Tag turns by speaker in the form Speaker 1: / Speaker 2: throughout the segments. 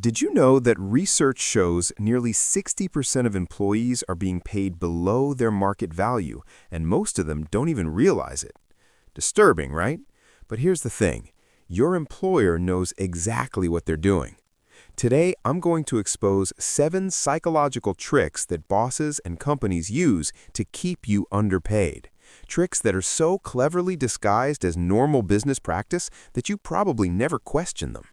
Speaker 1: Did you know that research shows nearly 60% of employees are being paid below their market value, and most of them don't even realize it? Disturbing, right? But here's the thing. Your employer knows exactly what they're doing. Today, I'm going to expose 7 psychological tricks that bosses and companies use to keep you underpaid. Tricks that are so cleverly disguised as normal business practice that you probably never question them.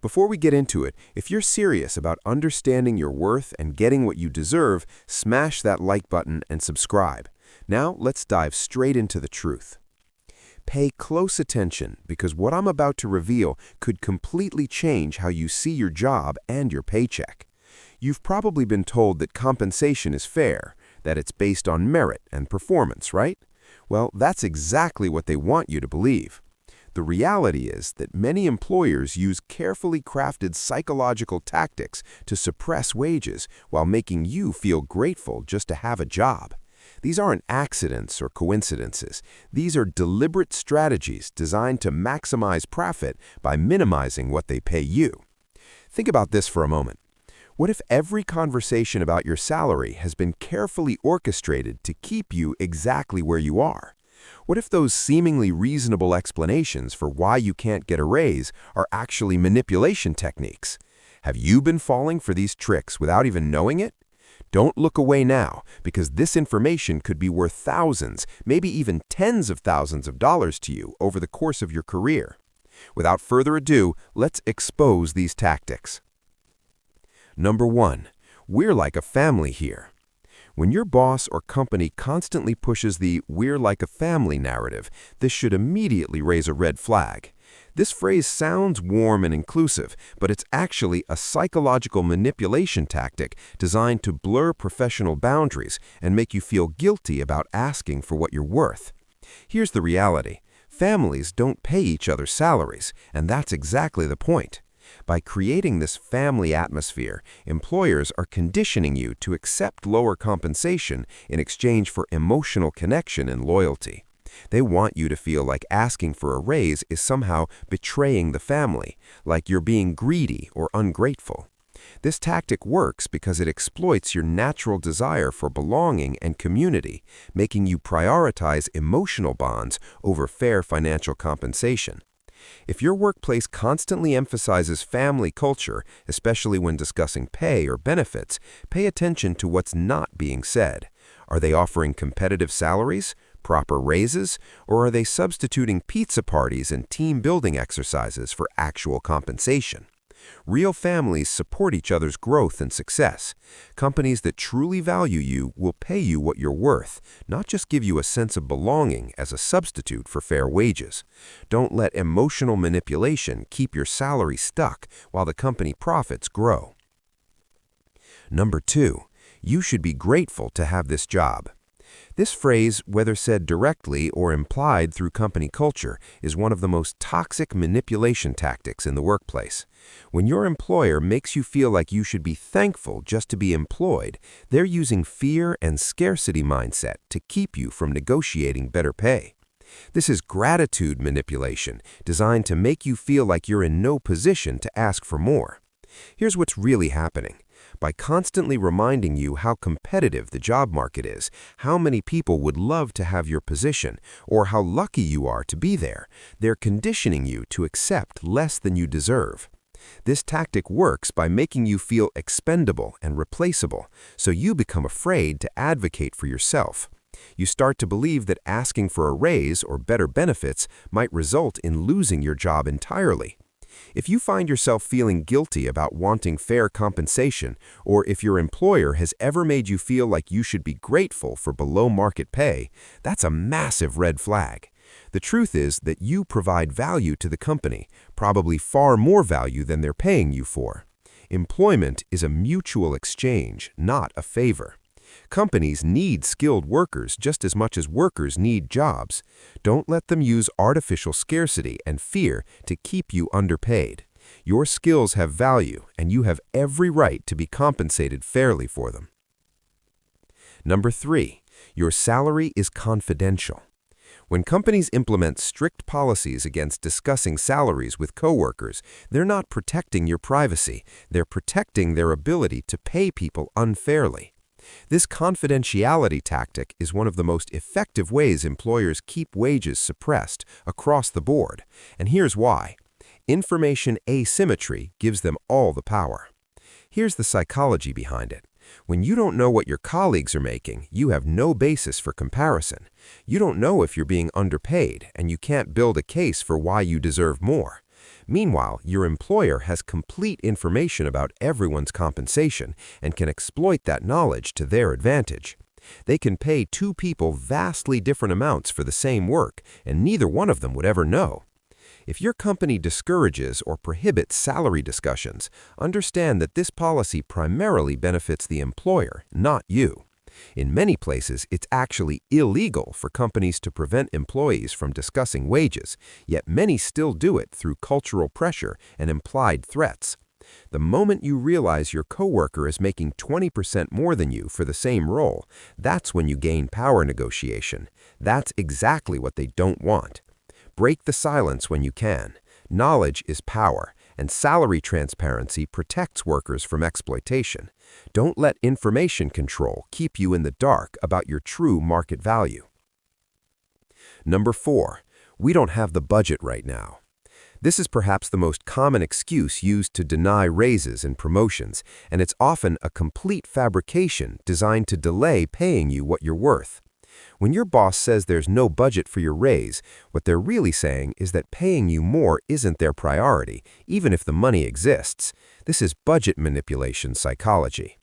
Speaker 1: Before we get into it, if you're serious about understanding your worth and getting what you deserve, smash that like button and subscribe. Now, let's dive straight into the truth. Pay close attention because what I'm about to reveal could completely change how you see your job and your paycheck. You've probably been told that compensation is fair, that it's based on merit and performance, right? Well, that's exactly what they want you to believe. The reality is that many employers use carefully crafted psychological tactics to suppress wages while making you feel grateful just to have a job. These aren't accidents or coincidences. These are deliberate strategies designed to maximize profit by minimizing what they pay you. Think about this for a moment. What if every conversation about your salary has been carefully orchestrated to keep you exactly where you are? What if those seemingly reasonable explanations for why you can't get a raise are actually manipulation techniques? Have you been falling for these tricks without even knowing it? Don't look away now, because this information could be worth thousands, maybe even tens of thousands of dollars to you over the course of your career. Without further ado, let's expose these tactics. Number 1. We're like a family here. When your boss or company constantly pushes the "we're like a family" narrative, this should immediately raise a red flag. This phrase sounds warm and inclusive, but it's actually a psychological manipulation tactic designed to blur professional boundaries and make you feel guilty about asking for what you're worth. Here's the reality. Families don't pay each other salaries, and that's exactly the point. By creating this family atmosphere, employers are conditioning you to accept lower compensation in exchange for emotional connection and loyalty. They want you to feel like asking for a raise is somehow betraying the family, like you're being greedy or ungrateful. This tactic works because it exploits your natural desire for belonging and community, making you prioritize emotional bonds over fair financial compensation. If your workplace constantly emphasizes family culture, especially when discussing pay or benefits, pay attention to what's not being said. Are they offering competitive salaries, proper raises, or are they substituting pizza parties and team-building exercises for actual compensation? Real families support each other's growth and success. Companies that truly value you will pay you what you're worth, not just give you a sense of belonging as a substitute for fair wages. Don't let emotional manipulation keep your salary stuck while the company profits grow. Number 2, you should be grateful to have this job. This phrase, whether said directly or implied through company culture, is one of the most toxic manipulation tactics in the workplace. When your employer makes you feel like you should be thankful just to be employed, they're using fear and scarcity mindset to keep you from negotiating better pay. This is gratitude manipulation, designed to make you feel like you're in no position to ask for more. Here's what's really happening. By constantly reminding you how competitive the job market is, how many people would love to have your position, or how lucky you are to be there, they're conditioning you to accept less than you deserve. This tactic works by making you feel expendable and replaceable, so you become afraid to advocate for yourself. You start to believe that asking for a raise or better benefits might result in losing your job entirely. If you find yourself feeling guilty about wanting fair compensation, or if your employer has ever made you feel like you should be grateful for below-market pay, that's a massive red flag. The truth is that you provide value to the company, probably far more value than they're paying you for. Employment is a mutual exchange, not a favor. Companies need skilled workers just as much as workers need jobs. Don't let them use artificial scarcity and fear to keep you underpaid. Your skills have value, and you have every right to be compensated fairly for them. Number 3, your salary is confidential. When companies implement strict policies against discussing salaries with coworkers, they're not protecting your privacy, they're protecting their ability to pay people unfairly. This confidentiality tactic is one of the most effective ways employers keep wages suppressed across the board, and here's why. Information asymmetry gives them all the power. Here's the psychology behind it. When you don't know what your colleagues are making, you have no basis for comparison. You don't know if you're being underpaid, and you can't build a case for why you deserve more. Meanwhile, your employer has complete information about everyone's compensation and can exploit that knowledge to their advantage. They can pay two people vastly different amounts for the same work, and neither one of them would ever know. If your company discourages or prohibits salary discussions, understand that this policy primarily benefits the employer, not you. In many places, it's actually illegal for companies to prevent employees from discussing wages, yet many still do it through cultural pressure and implied threats. The moment you realize your coworker is making 20% more than you for the same role, that's when you gain power negotiation. That's exactly what they don't want. Break the silence when you can. Knowledge is power, and salary transparency protects workers from exploitation. Don't let information control keep you in the dark about your true market value. Number 4, we don't have the budget right now. This is perhaps the most common excuse used to deny raises and promotions, and it's often a complete fabrication designed to delay paying you what you're worth. When your boss says there's no budget for your raise, what they're really saying is that paying you more isn't their priority, even if the money exists. This is budget manipulation psychology.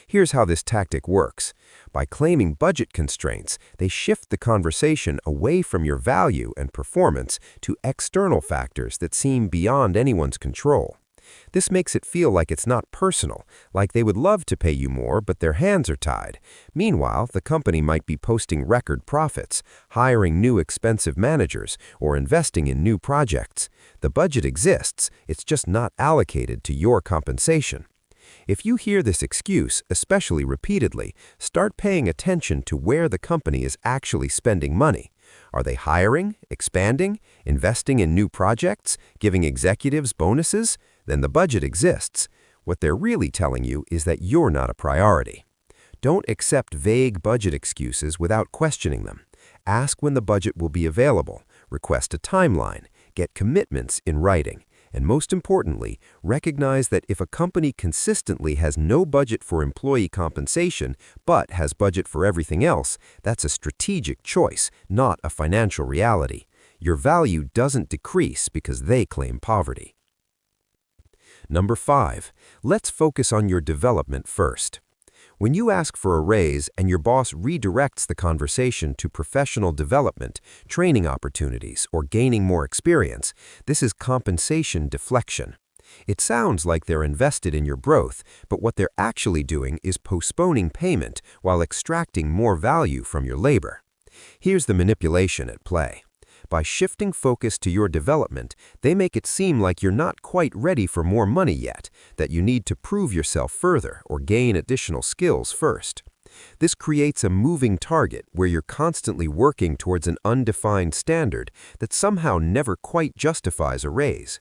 Speaker 1: Here's how this tactic works. By claiming budget constraints, they shift the conversation away from your value and performance to external factors that seem beyond anyone's control. This makes it feel like it's not personal, like they would love to pay you more, but their hands are tied. Meanwhile, the company might be posting record profits, hiring new expensive managers, or investing in new projects. The budget exists, it's just not allocated to your compensation. If you hear this excuse, especially repeatedly, start paying attention to where the company is actually spending money. Are they hiring, expanding, investing in new projects, giving executives bonuses? Then the budget exists. What they're really telling you is that you're not a priority. Don't accept vague budget excuses without questioning them. Ask when the budget will be available, request a timeline, get commitments in writing. And most importantly, recognize that if a company consistently has no budget for employee compensation but has budget for everything else, that's a strategic choice, not a financial reality. Your value doesn't decrease because they claim poverty. Number 5, let's focus on your development first. When you ask for a raise and your boss redirects the conversation to professional development, training opportunities, or gaining more experience, this is compensation deflection. It sounds like they're invested in your growth, but what they're actually doing is postponing payment while extracting more value from your labor. Here's the manipulation at play. By shifting focus to your development, they make it seem like you're not quite ready for more money yet, that you need to prove yourself further or gain additional skills first. This creates a moving target where you're constantly working towards an undefined standard that somehow never quite justifies a raise.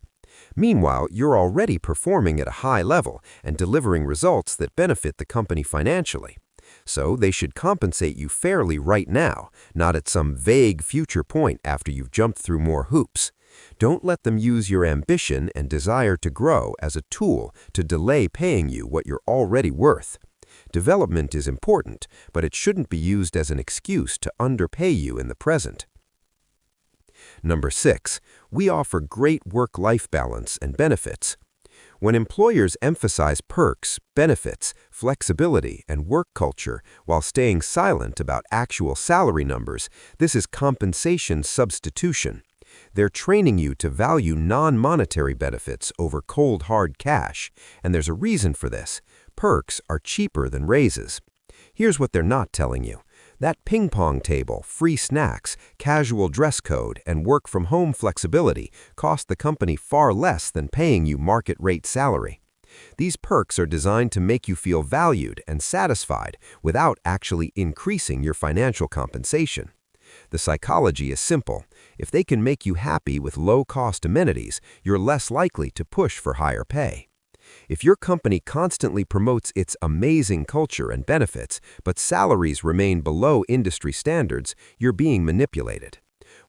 Speaker 1: Meanwhile, you're already performing at a high level and delivering results that benefit the company financially. So they should compensate you fairly right now, not at some vague future point after you've jumped through more hoops. Don't let them use your ambition and desire to grow as a tool to delay paying you what you're already worth. Development is important, but it shouldn't be used as an excuse to underpay you in the present. Number 6, we offer great work-life balance and benefits. When employers emphasize perks, benefits, flexibility, and work culture while staying silent about actual salary numbers, this is compensation substitution. They're training you to value non-monetary benefits over cold, hard cash, and there's a reason for this. Perks are cheaper than raises. Here's what they're not telling you. That ping pong table, free snacks, casual dress code, and work-from-home flexibility cost the company far less than paying you market-rate salary. These perks are designed to make you feel valued and satisfied without actually increasing your financial compensation.
Speaker 2: The psychology is simple. If they can make you happy with low-cost amenities, you're less likely to push for higher pay. If your company constantly promotes its amazing culture and benefits, but salaries remain below industry standards, you're being manipulated.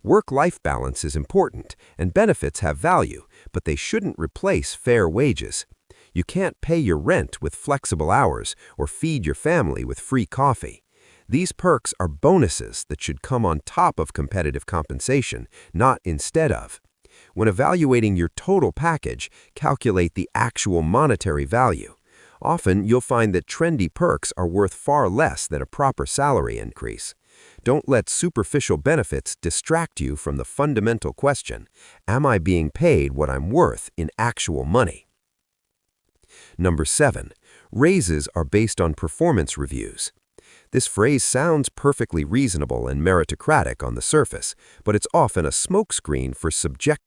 Speaker 2: Work-life balance is important, and benefits have value, but they shouldn't replace fair wages. You can't pay your rent with flexible hours or feed your family with free coffee. These perks are bonuses that should come on top of competitive compensation, not instead of. When evaluating your total package, calculate the actual monetary value. Often, you'll find that trendy perks are worth far less than a proper salary increase. Don't let superficial benefits distract you from the fundamental question, am I being paid what I'm worth in actual money? Number 7. Raises are based on performance reviews. This phrase sounds perfectly reasonable and meritocratic on the surface, but it's often a smokescreen for subjective